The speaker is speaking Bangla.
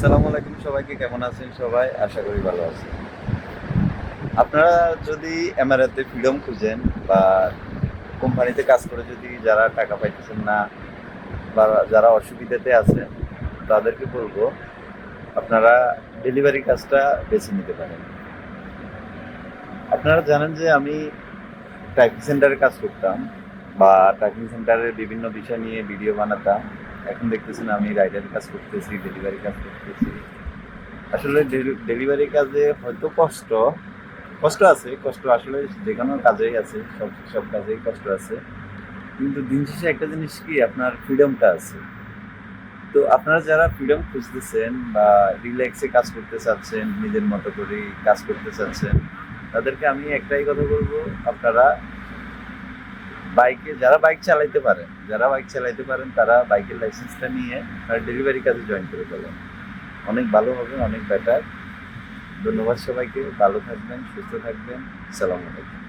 আসসালামু আলাইকুম, সবাইকে কেমন আছেন? সবাই আশা করি ভালো আছেন। আপনারা যদি এমআরএতে ফ্রিডম খুঁজেন বা কোম্পানিতে কাজ করে যদি যারা টাকা পাইতেছেন না বা যারা অসুবিধাতে আছেন, তাদেরকে বলবো আপনারা ডেলিভারি কাজটা বেছে নিতে পারেন। আপনারা জানেন যে আমি টাইপিং সেন্টারে কাজ করতাম বা টাইপিং সেন্টারের বিভিন্ন বিষয় নিয়ে ভিডিও বানাতাম। এখন দেখতেছেন আমি রাইডার কাজ করতেছি, ডেলিভারি কাজ করতেছি। আসলে ডেলিভারি কাজে হয়তো কষ্ট কষ্ট আছে, কষ্ট আসলে যেকোনো কাজেই আছে, সব সব কাজেই কষ্ট আছে। কিন্তু দিন শেষে একটা জিনিস কি, আপনার ফ্রিডমটা আছে। তো আপনারা যারা ফ্রিডম খুঁজতেছেন বা রিল্যাক্সে কাজ করতে চাচ্ছেন, নিজের মতো করে কাজ করতে চাচ্ছেন, তাদেরকে আমি একটাই কথা বলবো, আপনারা যারা বাইক চালাইতে পারেন তারা বাইকের লাইসেন্সটা নিয়ে ডেলিভারি কাজে জয়েন করে ফেলেন। অনেক ভালো হবে, অনেক বেটার। ধন্যবাদ সবাইকে, ভালো থাকবেন, সুস্থ থাকবেন। আসসালামু আলাইকুম।